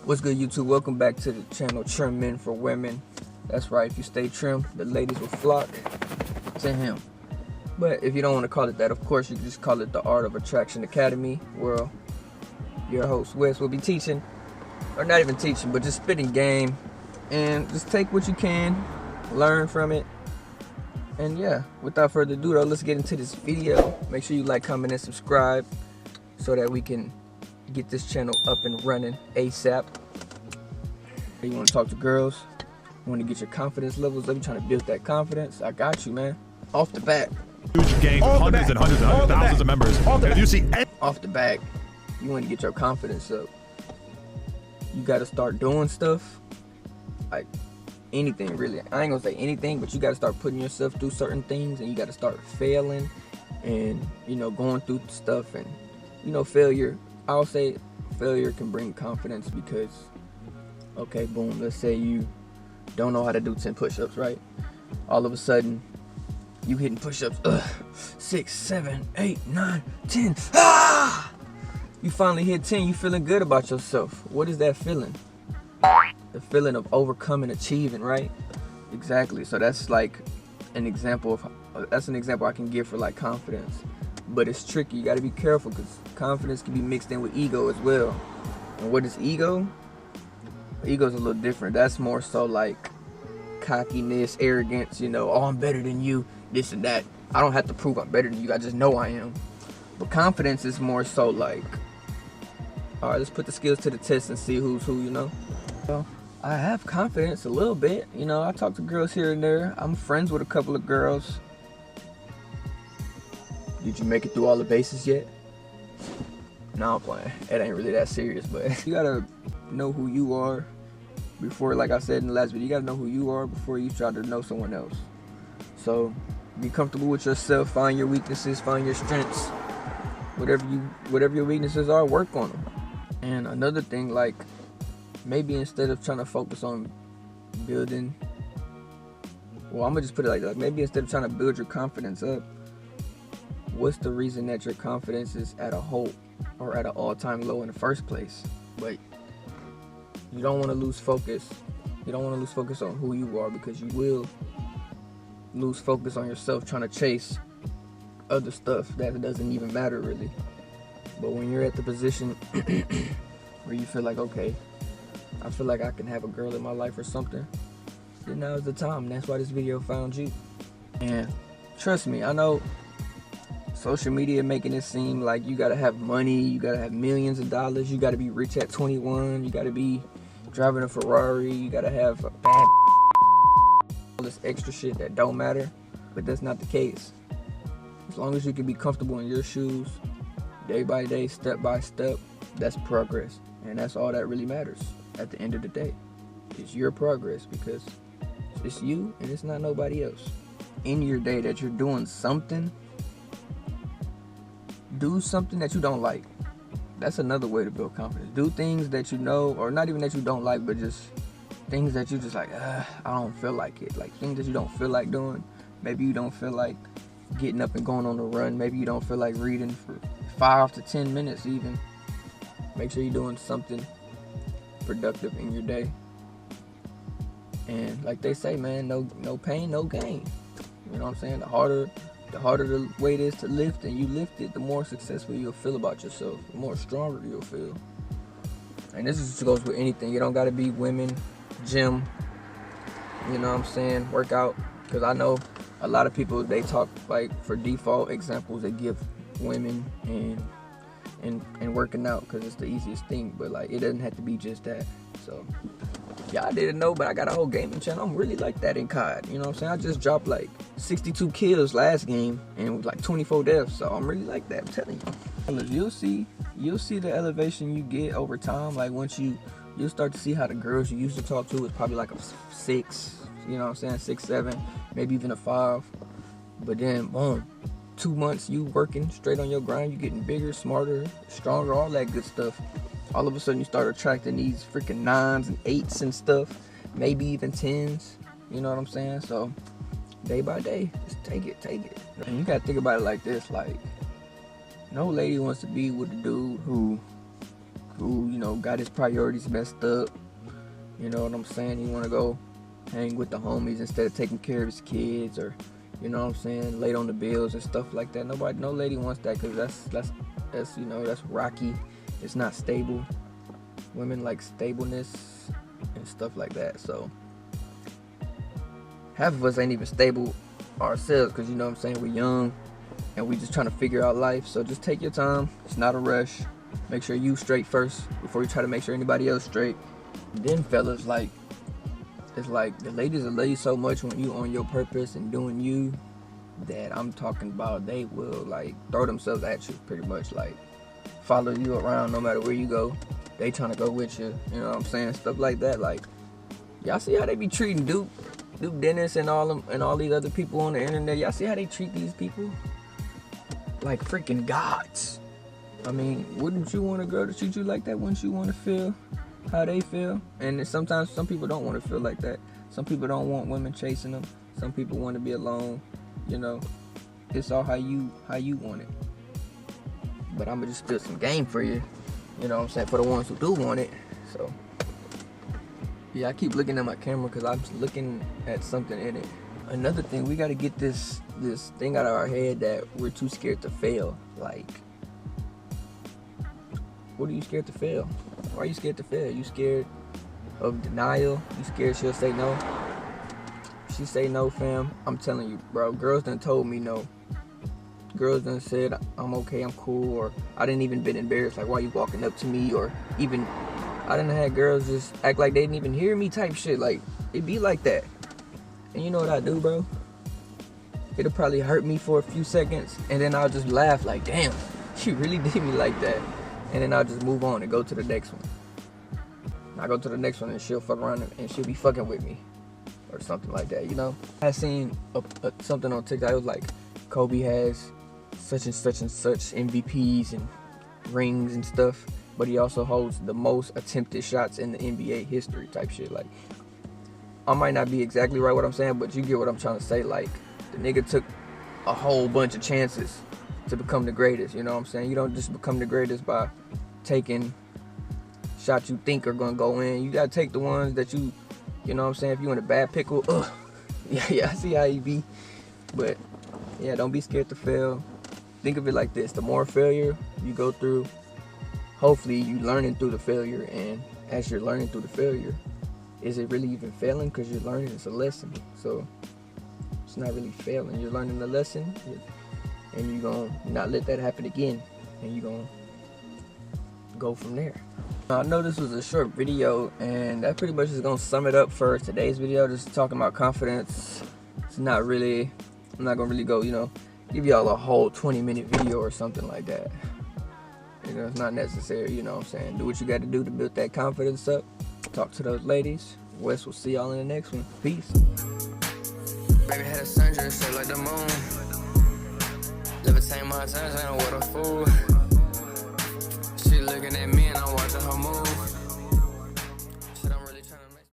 What's good, YouTube? Welcome back to the channel Trim Men for Women. That's right, if you stay trim, the ladies will flock to him. But if you don't want to call it that, of course, you can just call it the Art of Attraction Academy, where your host, Wes, will be teaching, or not even teaching, but just spitting game. And just take what you can, learn from it. And yeah, without further ado, though, let's get into this video. Make sure you like, comment, and subscribe so that we can get this channel up and running ASAP. Hey, you want to talk to girls? You want to get your confidence levels up? You trying to build that confidence? I got you, man. Off the bat. Huge gang of hundreds and hundreds and thousands of members. If you see off the bat, you want to get your confidence up. You got to start doing stuff. Like anything, really. I ain't gonna say anything, but you got to start putting yourself through certain things, and you got to start failing, and going through stuff, and failure. I'll say failure can bring confidence because, okay, boom, let's say you don't know how to do 10 push-ups, right? All of a sudden, you hitting push-ups, 6, 7, 8, 9, 10, You finally hit 10, you feeling good about yourself. What is that feeling? The feeling of overcoming, achieving, right? Exactly, so that's like an example I can give for like confidence. But it's tricky. You got to be careful because confidence can be mixed in with ego as well. And what is ego? Ego is a little different. That's more so like cockiness, arrogance, oh, I'm better than you, this and that. I don't have to prove I'm better than you. I just know I am. But confidence is more so like, all right, let's put the skills to the test and see who's who, Well, I have confidence a little bit. I talk to girls here and there. I'm friends with a couple of girls. Did you make it through all the bases yet? No, I'm playing. It ain't really that serious, but you gotta know who you are before, like I said in the last video, you gotta know who you are before you try to know someone else. So be comfortable with yourself, find your weaknesses, find your strengths. Whatever your weaknesses are, work on them. And another thing, like maybe instead of trying to focus on building, well, I'm gonna just put it like that. Maybe instead of trying to build your confidence up, what's the reason that your confidence is at a halt or at an all-time low in the first place? But you don't want to lose focus. You don't want to lose focus on who you are, because you will lose focus on yourself trying to chase other stuff that doesn't even matter really. But when you're at the position where you feel like, okay, I feel like I can have a girl in my life or something, then now is the time. That's why this video found you. And trust me, I know social media making it seem like you gotta have money, you gotta have millions of dollars, you gotta be rich at 21, you gotta be driving a Ferrari, you gotta have a bad all this extra shit that don't matter. But that's not the case. As long as you can be comfortable in your shoes, day by day, step by step, that's progress. And that's all that really matters at the end of the day. It's your progress, because it's you and it's not nobody else. In your day that you're doing something, do something that you don't like. That's another way to build confidence. Do things that you know, or not even that you don't like, but just things that you just like, I don't feel like it. Like things that you don't feel like doing. Maybe you don't feel like getting up and going on a run. Maybe you don't feel like reading for 5 to 10 minutes even. Make sure you're doing something productive in your day. And like they say, man, no pain, no gain. You know what I'm saying? The harder the weight is to lift, and you lift it, the more successful you'll feel about yourself, the more stronger you'll feel. And this just goes with anything. You don't gotta be women, gym, you know what I'm saying, workout. Because I know a lot of people, they talk like for default examples, they give women and working out because it's the easiest thing, but like it doesn't have to be just that. So y'all didn't know, but I got a whole gaming channel. I'm really like that in COD. You know what I'm saying? I just dropped like 62 kills last game and with like 24 deaths. So I'm really like that. I'm telling you. You'll see the elevation you get over time. Like once you'll start to see how the girls you used to talk to is probably like a 6. You know what I'm saying? 6, 7, maybe even a 5. But then boom, 2 months you working straight on your grind. You getting bigger, smarter, stronger, all that good stuff. All of a sudden you start attracting these freaking 9s and 8s and stuff, maybe even 10s, you know what I'm saying? So day by day, just take it. And you gotta think about it like this, like no lady wants to be with a dude who who, you know, got his priorities messed up. You know what I'm saying? He want to go hang with the homies instead of taking care of his kids, or, you know what I'm saying, late on the bills and stuff like that. No lady wants that, because that's you know, that's rocky. It's not stable. Women like stableness and stuff like that. So half of us ain't even stable ourselves, because, you know what I'm saying, we're young and we just trying to figure out life. So just take your time. It's not a rush. Make sure you straight first before you try to make sure anybody else straight. Then fellas, like, it's like the ladies will love you so much when you on your purpose and doing you, that I'm talking about they will like throw themselves at you, pretty much, like follow you around no matter where you go. They trying to go with you, you know what I'm saying, stuff like that. Like, y'all see how they be treating Duke Dennis and all these other people on the internet? Y'all see how they treat these people like freaking gods? I mean, wouldn't you want a girl to treat you like that? Wouldn't you want to feel how they feel? And sometimes some people don't want to feel like that. Some people don't want women chasing them. Some people want to be alone. You know, it's all how you want it. But I'm gonna just spit some game for you. You know what I'm saying, for the ones who do want it. So yeah, I keep looking at my camera because I'm looking at something in it. Another thing, we gotta get this thing out of our head that we're too scared to fail. Like, what are you scared to fail? Why are you scared to fail? You scared of denial? You scared she'll say no? If she say no, fam, I'm telling you, bro, girls done told me no. Girls done said, I'm okay, I'm cool, or I didn't even been embarrassed, like, why you walking up to me? Or even, I done had girls just act like they didn't even hear me type shit. Like, it be like that. And you know what I do, bro? It'll probably hurt me for a few seconds, and then I'll just laugh like, damn, she really did me like that. And then I'll just move on and go to the next one. I go to the next one and she'll fuck around and she'll be fucking with me. Or something like that, you know? I seen something on TikTok. It was like, Kobe has such and such and such MVPs and rings and stuff, but he also holds the most attempted shots in the NBA history type shit. Like, I might not be exactly right what I'm saying, but you get what I'm trying to say. Like, the nigga took a whole bunch of chances to become the greatest, you know what I'm saying? You don't just become the greatest by taking shots you think are gonna go in. You gotta take the ones that you know what I'm saying, if you in a bad pickle, yeah, I see how you be. But yeah, don't be scared to fail. Think of it like this: the more failure you go through, hopefully you learning through the failure. And as you're learning through the failure, is it really even failing? Because you're learning, it's a lesson. So it's not really failing. You're learning the lesson, and you're gonna not let that happen again, and you're gonna go from there. I know this was a short video, and that pretty much is gonna sum it up for today's video. Just talking about confidence. It's not really, I'm not gonna really go, you know, give y'all a whole 20-minute video or something like that. You know, it's not necessary, you know what I'm saying. Do what you gotta do to build that confidence up. Talk to those ladies. Wes will see y'all in the next one. Peace. Baby had a sundress shaped like the moon. Levitate my attention, what a fool.